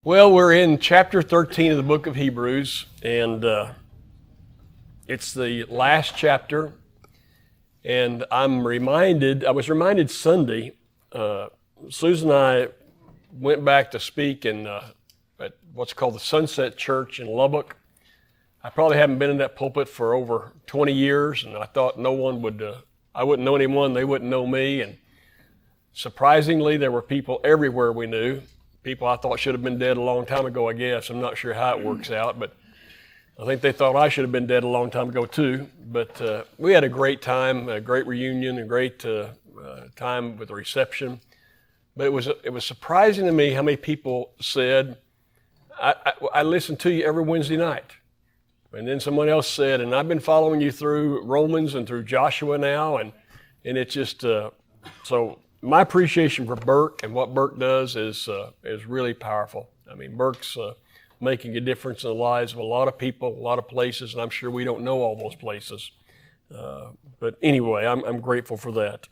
Well, we're in chapter 13 of the book of Hebrews, and it's the last chapter. And I was reminded Sunday, Susan and I went back to speak at what's called the Sunset Church in Lubbock. I probably haven't been in that pulpit for over 20 years, and I thought I wouldn't know anyone, they wouldn't know me. And surprisingly, there were people everywhere we knew. People I thought should have been dead a long time ago, I guess. I'm not sure how it works out, but I think they thought I should have been dead a long time ago too. But we had a great time, a great reunion, a great time with the reception. But it was surprising to me how many people said, I listen to you every Wednesday night. And then someone else said, and I've been following you through Romans and through Joshua now, and it's just, so my appreciation for Burke and what Burke does is really powerful. I mean, Burke's making a difference in the lives of a lot of people, a lot of places, and I'm sure we don't know all those places. But anyway, I'm grateful for that.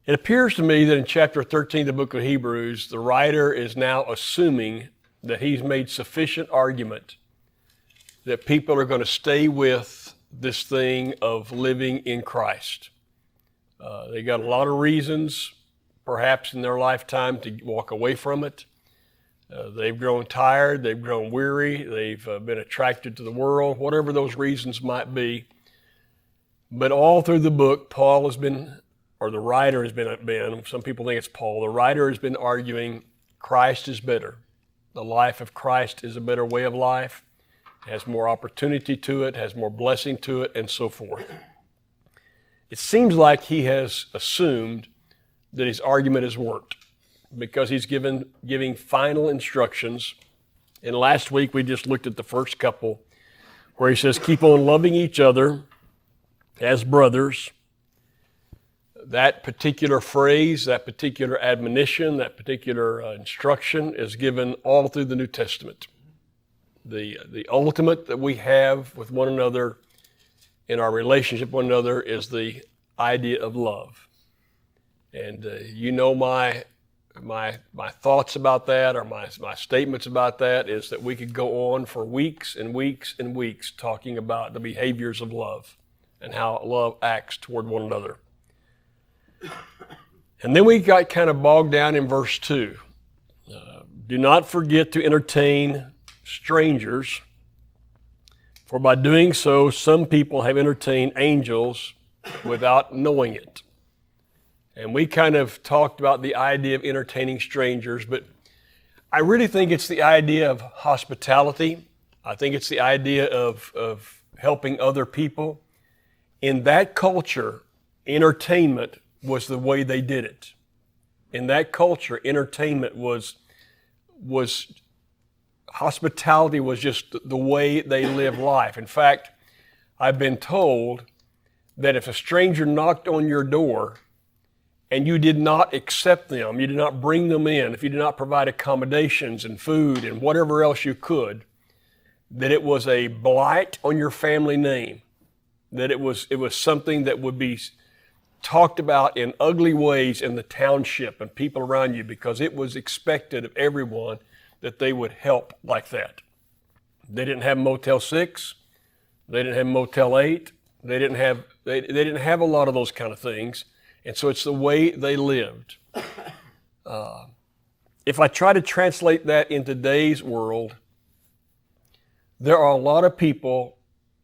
It appears to me that in chapter 13 of the book of Hebrews, the writer is now assuming that he's made sufficient argument that people are going to stay with this thing of living in Christ. They got a lot of reasons, perhaps in their lifetime, to walk away from it. They've grown tired, they've grown weary, they've been attracted to the world, whatever those reasons might be. But all through the book, Paul has been, or the writer has been, some people think it's Paul, the writer has been arguing Christ is better. The life of Christ is a better way of life, has more opportunity to it, has more blessing to it, and so forth. It seems like he has assumed that his argument has worked because he's giving final instructions. And last week we just looked at the first couple where he says, keep on loving each other as brothers. That particular phrase, that particular admonition, that particular instruction is given all through the New Testament. The ultimate that we have with one another in our relationship with one another is the idea of love. And you know my thoughts about that, or my statements about that, is that we could go on for weeks and weeks and weeks talking about the behaviors of love and how love acts toward one another. And then we got kind of bogged down in verse 2. Do not forget to entertain strangers, for by doing so, some people have entertained angels without knowing it. And we kind of talked about the idea of entertaining strangers, but I really think it's the idea of hospitality. I think it's the idea of helping other people. In that culture, entertainment was the way they did it. In that culture, entertainment was hospitality was just the way they lived life. In fact, I've been told that if a stranger knocked on your door and you did not accept them, you did not bring them in, if you did not provide accommodations and food and whatever else you could, that it was a blight on your family name, that it was something that would be talked about in ugly ways in the township and people around you, because it was expected of everyone that they would help like that. They didn't have Motel 6, they didn't have Motel 8, they didn't have a lot of those kind of things, and so it's the way they lived. If I try to translate that in today's world, there are a lot of people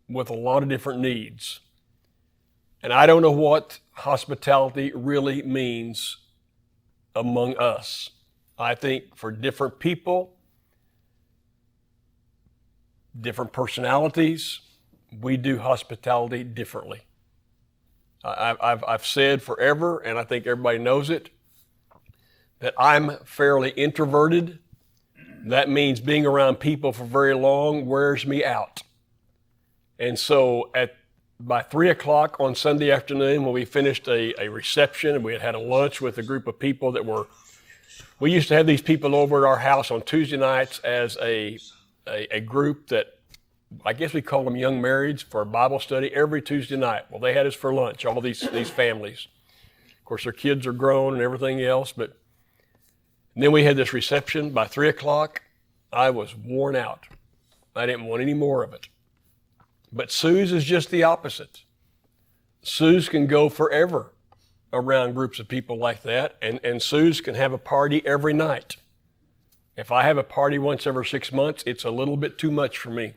with a lot of different needs, and I don't know what hospitality really means among us. I think for different people, different personalities, we do hospitality differently. I've said forever, and I think everybody knows it, that I'm fairly introverted. That means being around people for very long wears me out. And so by 3 o'clock on Sunday afternoon, when we finished a reception and we had a lunch with a group of people we used to have these people over at our house on Tuesday nights as a group that I guess we call them young marrieds for a Bible study every Tuesday night. Well, they had us for lunch, all these families. Of course, their kids are grown and everything else, but And then we had this reception. By 3 o'clock, I was worn out. I didn't want any more of it. But Sue's is just the opposite. Sue's can go forever around groups of people like that, and Sue's can have a party every night. If I have a party once every 6 months, it's a little bit too much for me,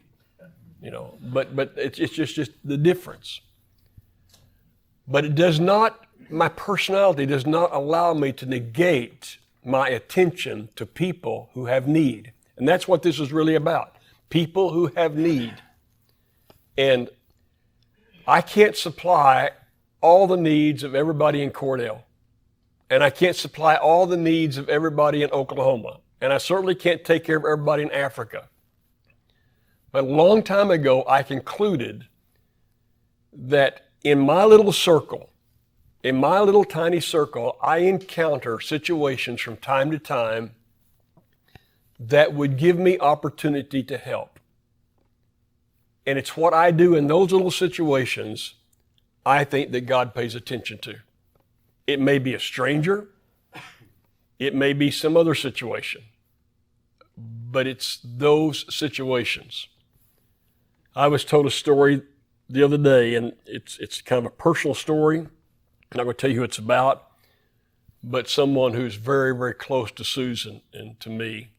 but it's just the difference. But it does not, my personality does not allow me to negate my attention to people who have need. And that's what this is really about. People who have need. And I can't supply all the needs of everybody in Cordell. And I can't supply all the needs of everybody in Oklahoma. And I certainly can't take care of everybody in Africa. But a long time ago, I concluded that in my little circle, in my little tiny circle, I encounter situations from time to time that would give me opportunity to help. And it's what I do in those little situations I think that God pays attention to. It may be a stranger. It may be some other situation. But it's those situations. I was told a story the other day, and it's kind of a personal story. I'm not going to tell you who it's about, but someone who's very, very close to Susan and to me.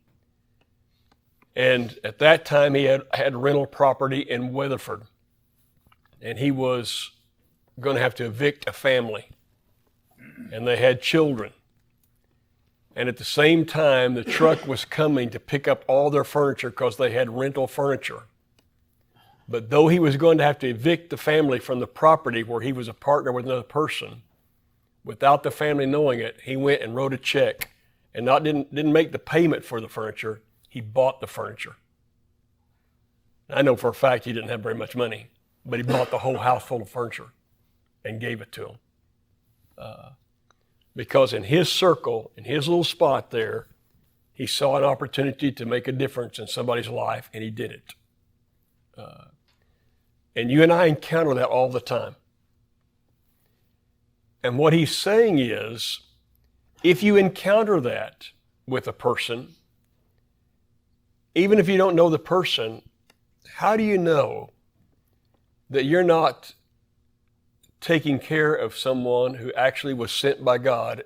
And at that time, he had rental property in Weatherford, and he was going to have to evict a family, and they had children. And at the same time, the truck was coming to pick up all their furniture because they had rental furniture. But though he was going to have to evict the family from the property where he was a partner with another person, without the family knowing it, he went and wrote a check and didn't make the payment for the furniture. He bought the furniture. I know for a fact he didn't have very much money, but he bought the whole house full of furniture and gave it to him. Because in his circle, in his little spot there, he saw an opportunity to make a difference in somebody's life, and he did it. And you and I encounter that all the time. And what he's saying is, if you encounter that with a person, even if you don't know the person, how do you know that you're not taking care of someone who actually was sent by God,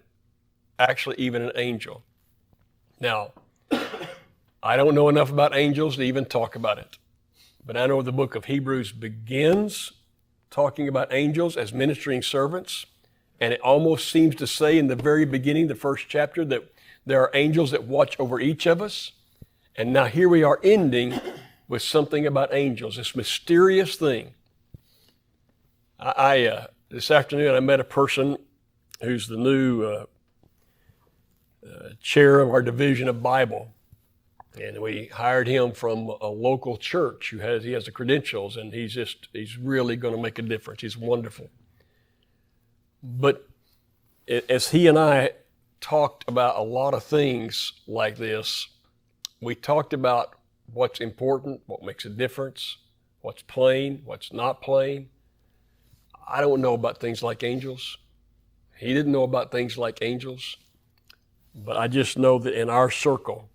actually even an angel? Now, I don't know enough about angels to even talk about it, but I know the book of Hebrews begins talking about angels as ministering servants, and it almost seems to say in the very beginning, the first chapter, that there are angels that watch over each of us. And now here we are ending with something about angels, this mysterious thing. This afternoon I met a person who's the new chair of our division of Bible, and we hired him from a local church he has the credentials, and he's really going to make a difference. He's wonderful. But as he and I talked about a lot of things like this, we talked about what's important, what makes a difference, what's plain, what's not plain. I don't know about things like angels. He didn't know about things like angels. But I just know that in our circle,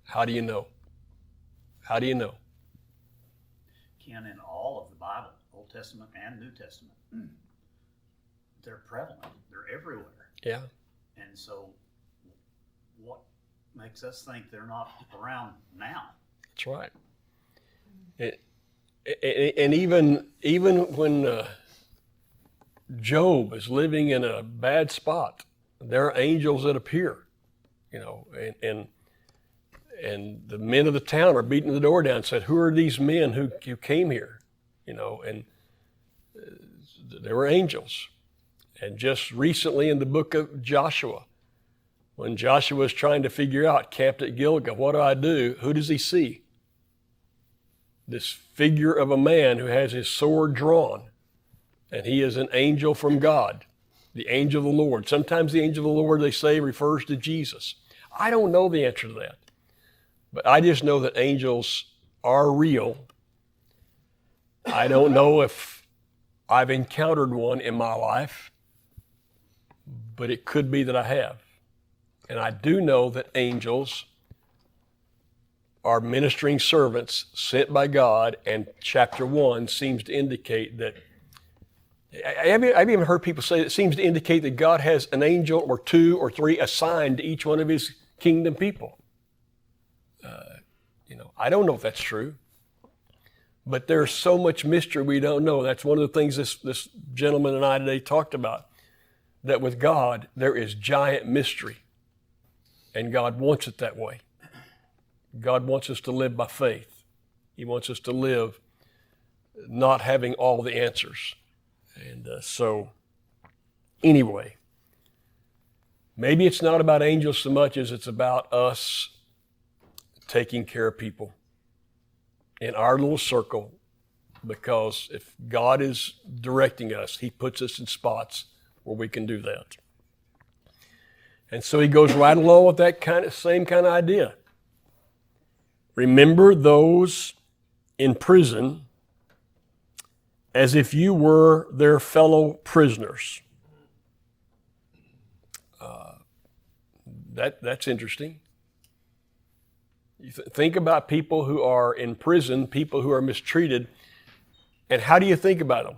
how do you know? How do you know? Ken, in all of the Bible, Old Testament and New Testament, they're prevalent. They're everywhere. Yeah. And so what makes us think they're not around now? That's right. And even when Job is living in a bad spot, there are angels that appear, and the men of the town are beating the door down and said, "Who are these men who came here?" And there were angels. And just recently in the book of Joshua, when Joshua was trying to figure out, camped at Gilgal, what do I do? Who does he see? This figure of a man who has his sword drawn, and he is an angel from God, the angel of the Lord. Sometimes the angel of the Lord, they say, refers to Jesus. I don't know the answer to that, but I just know that angels are real. I don't know if I've encountered one in my life, but it could be that I have. And I do know that angels are ministering servants sent by God, and chapter 1 seems to indicate that. I've even heard people say it seems to indicate that God has an angel or 2 or 3 assigned to each one of his kingdom people. I don't know if that's true, but there's so much mystery we don't know. That's one of the things this gentleman and I today talked about, that with God, there is giant mystery, and God wants it that way. God wants us to live by faith. He wants us to live not having all the answers. And so, anyway, maybe it's not about angels so much as it's about us taking care of people in our little circle, because if God is directing us, he puts us in spots where we can do that. And so he goes right along with that same kind of idea. Remember those in prison as if you were their fellow prisoners. That's interesting. You think about people who are in prison, people who are mistreated, and how do you think about them?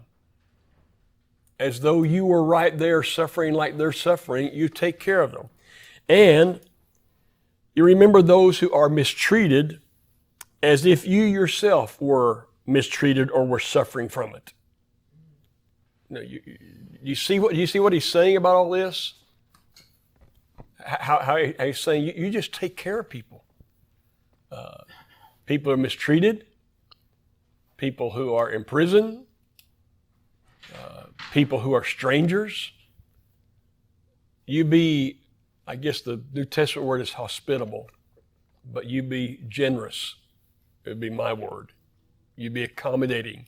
As though you were right there suffering like they're suffering, you take care of them. And you remember those who are mistreated as if you yourself were mistreated or were suffering from it. You see what he's saying about all this? How he's saying you just take care of people. People are mistreated, people who are in prison, people who are strangers. You be, I guess the New Testament word is hospitable, but you be generous. It would be my word. You be accommodating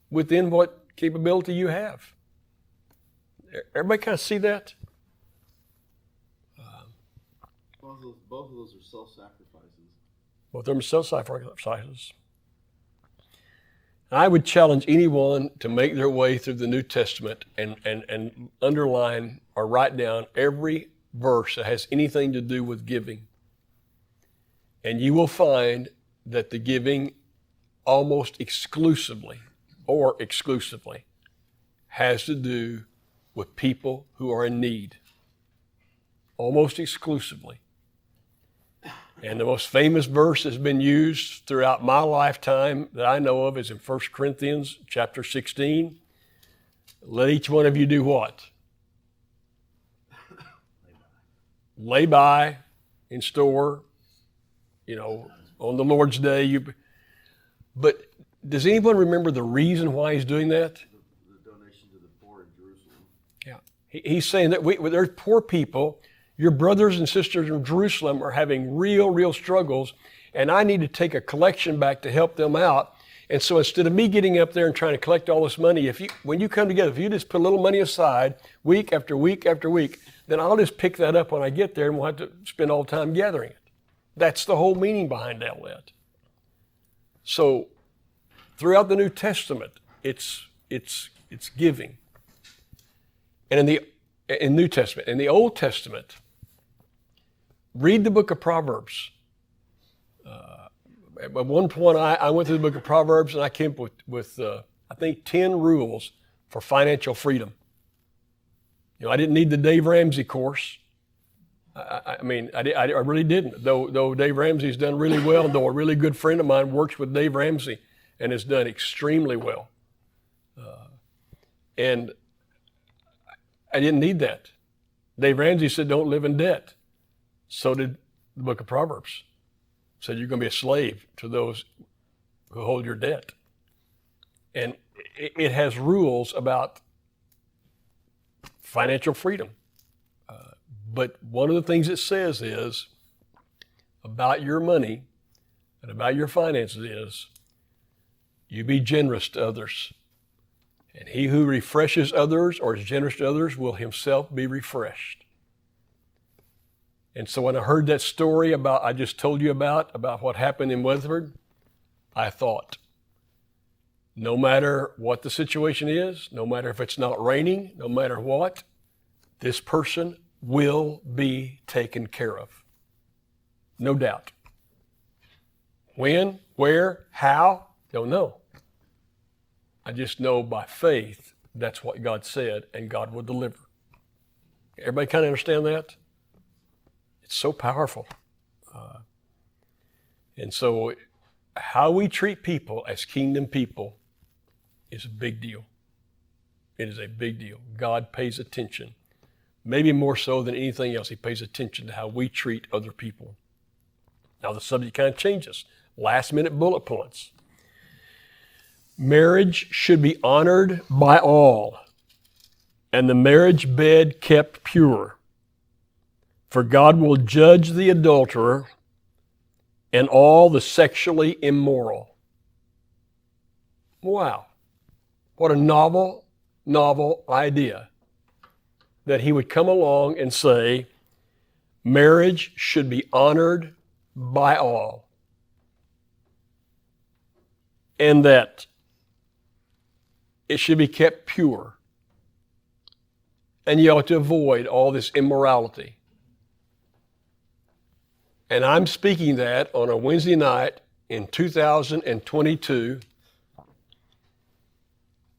within what capability you have. Everybody kind of see that? Both of those are self-sacrifices. Both of them are self-sacrifices. I would challenge anyone to make their way through the New Testament and underline or write down every verse that has anything to do with giving. And you will find that the giving almost exclusively has to do with people who are in need. Almost exclusively. And the most famous verse that's been used throughout my lifetime that I know of is in 1 Corinthians chapter 16. Let each one of you do what? Lay by in store, on the Lord's day. But does anyone remember the reason why he's doing that? The donation to the poor in Jerusalem. Yeah. He's saying that there's poor people. Your brothers and sisters in Jerusalem are having real struggles, and I need to take a collection back to help them out. And so instead of me getting up there and trying to collect all this money, when you come together, if you just put a little money aside week after week after week, then I'll just pick that up when I get there, and we'll have to spend all the time gathering it. That's the whole meaning behind all that. So throughout the New Testament, it's giving. And in New Testament, in the Old Testament, read the book of Proverbs. At one point, I went through the book of Proverbs and I came up with I think 10 rules for financial freedom. I didn't need the Dave Ramsey course. I really didn't. Though Dave Ramsey's done really well, though a really good friend of mine works with Dave Ramsey and has done extremely well. And I didn't need that. Dave Ramsey said, don't live in debt. So did the book of Proverbs. Said you're going to be a slave to those who hold your debt. And it has rules about financial freedom. But one of the things it says is about your money and about your finances is you be generous to others. And he who refreshes others or is generous to others will himself be refreshed. And so when I heard that story I just told you about what happened in Weatherford, I thought, no matter what the situation is, no matter if it's not raining, no matter what, this person will be taken care of. No doubt. When, where, how, don't know. I just know by faith that's what God said, and God will deliver. Everybody kind of understand that? It's so powerful. And so how we treat people as kingdom people is a big deal. It is a big deal. God pays attention. Maybe more so than anything else, he pays attention to how we treat other people. Now the subject kind of changes. Last minute bullet points. Marriage should be honored by all, and the marriage bed kept pure. For God will judge the adulterer and all the sexually immoral. Wow. What a novel idea that he would come along and say, marriage should be honored by all. And that it should be kept pure. And you ought to avoid all this immorality. And I'm speaking that on a Wednesday night in 2022.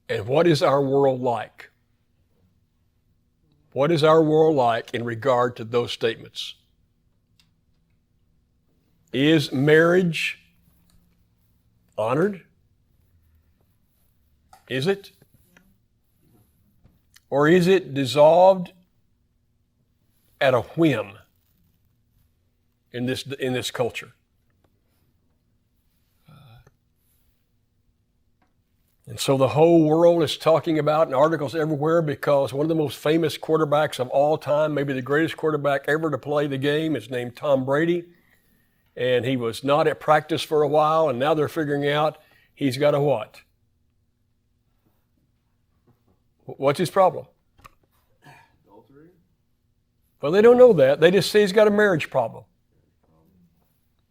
And what is our world like? What is our world like in regard to those statements? Is marriage honored? Is it? Or is it dissolved at a whim in this culture? And so the whole world is talking about, and articles everywhere, because one of the most famous quarterbacks of all time, maybe the greatest quarterback ever to play the game, is named Tom Brady. And he was not at practice for a while, and now they're figuring out he's got a what? What's his problem? Adultery? Well, they don't know that. They just say he's got a marriage problem.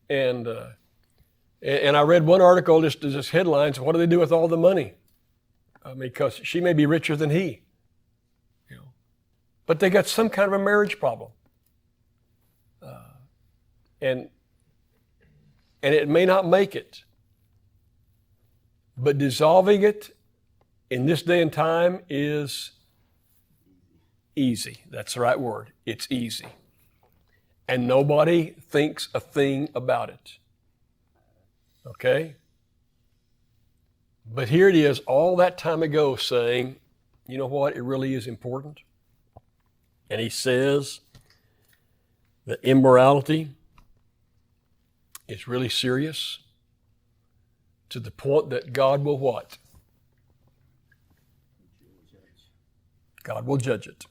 And I read one article, just headlines, what do they do with all the money? Because she may be richer than he. But they got some kind of a marriage problem. And it may not make it. But dissolving it in this day and time is easy. That's the right word. It's easy. And nobody thinks a thing about it. Okay? But here it is all that time ago saying, you know what? It really is important. And he says that immorality is really serious to the point that God will what? God will judge it.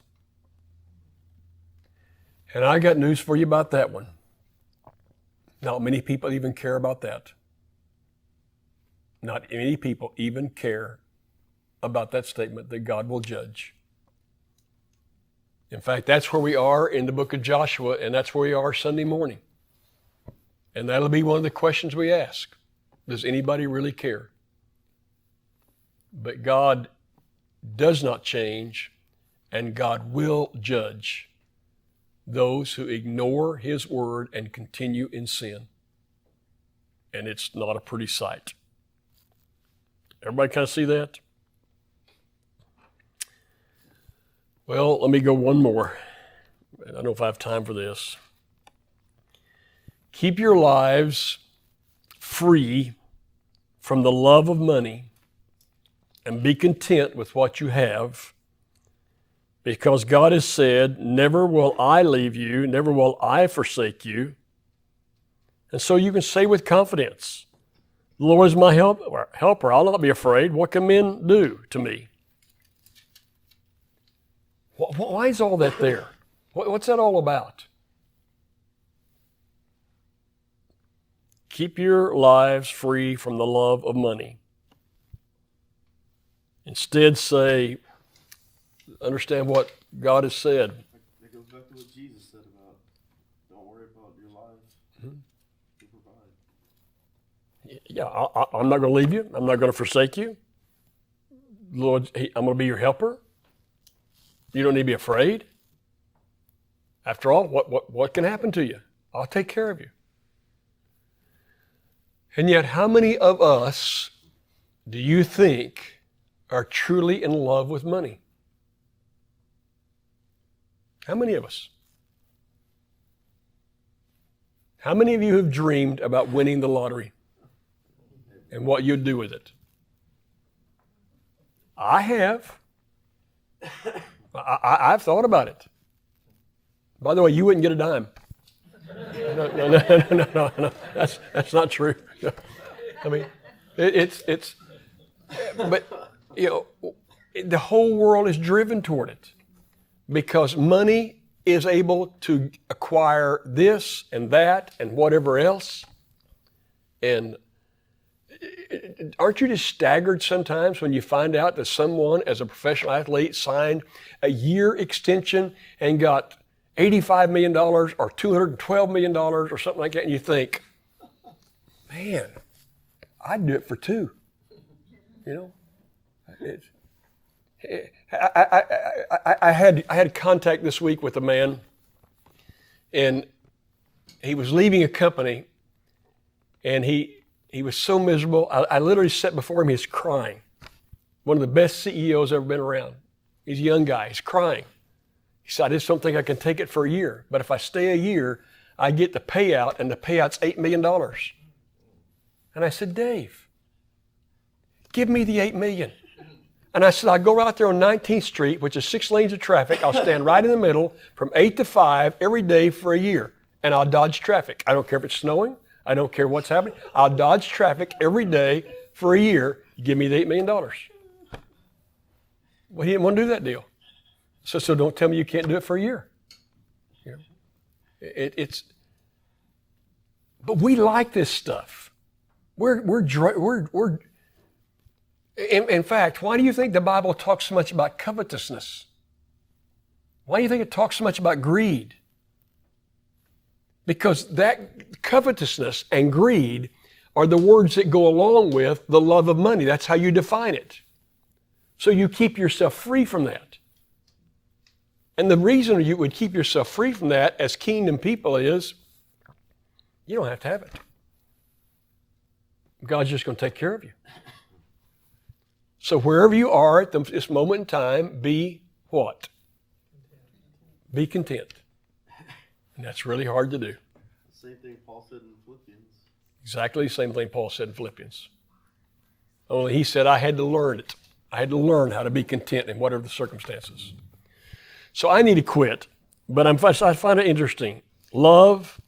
And I got news for you about that one. Not many people even care about that. Not many people even care about that statement that God will judge. In fact, that's where we are in the book of Joshua, and that's where we are Sunday morning. And that'll be one of the questions we ask. Does anybody really care? But God does not change, and God will judge those who ignore his word and continue in sin. And it's not a pretty sight. Everybody kind of see that? Well, let me go one more. I don't know if I have time for this. Keep your lives free from the love of money and be content with what you have, because God has said, never will I leave you, never will I forsake you. And so you can say with confidence, the Lord is my helper. I'll not be afraid. What can men do to me? Why is all that there? What's that all about? Keep your lives free from the love of money. Instead say, understand what God has said. That goes back to what Jesus said about, don't worry about your lives. Mm-hmm. You provide. Yeah, I'm not going to leave you. I'm not going to forsake you. Lord, I'm going to be your helper. You don't need to be afraid. After all, what can happen to you? I'll take care of you. And yet, how many of us do you think are truly in love with money? How many of us? How many of you have dreamed about winning the lottery and what you'd do with it? I have. I've thought about it. By the way, you wouldn't get a dime. No. That's not true. I mean, but the whole world is driven toward it because money is able to acquire this and that and whatever else. And aren't you just staggered sometimes when you find out that someone, as a professional athlete, signed a year extension and got $85 million or $212 million or something like that, and you think, man, I'd do it for two. I had contact this week with a man, and he was leaving a company, and he was so miserable. I literally sat before him, he was crying. One of the best CEOs ever been around. He's a young guy, he's crying. He said, I just don't think I can take it for a year. But if I stay a year, I get the payout, and the payout's $8 million. And I said, Dave, give me the $8 million. And I said, I'll go out there on 19th Street, which is 6 lanes of traffic. I'll stand right in the middle from 8 to 5 every day for a year. And I'll dodge traffic. I don't care if it's snowing. I don't care what's happening. I'll dodge traffic every day for a year. Give me the $8 million. Well, he didn't want to do that deal. So don't tell me you can't do it for a year. But we like this stuff. In fact, why do you think the Bible talks so much about covetousness? Why do you think it talks so much about greed? Because that covetousness and greed are the words that go along with the love of money. That's how you define it. So you keep yourself free from that. And the reason you would keep yourself free from that as kingdom people is you don't have to have it. God's just going to take care of you. So wherever you are at this moment in time, be what? Be content. And that's really hard to do. Same thing Paul said in Philippians. Exactly the same thing Paul said in Philippians. Only he said, I had to learn it. I had to learn how to be content in whatever the circumstances. So I need to quit, but I find it interesting. Love,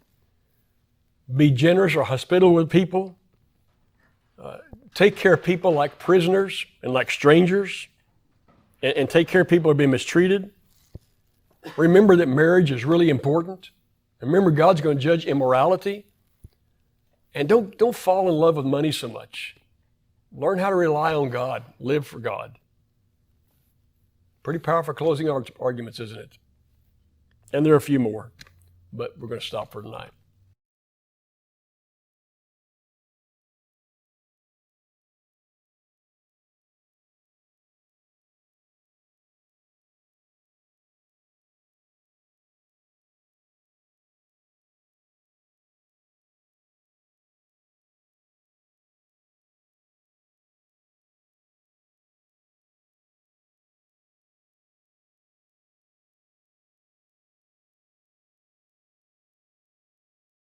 be generous or hospitable with people, take care of people like prisoners and like strangers, and take care of people who are being mistreated. Remember that marriage is really important. Remember God's going to judge immorality. And don't fall in love with money so much. Learn how to rely on God. Live for God. Pretty powerful closing arguments, isn't it? And there are a few more, but we're going to stop for tonight.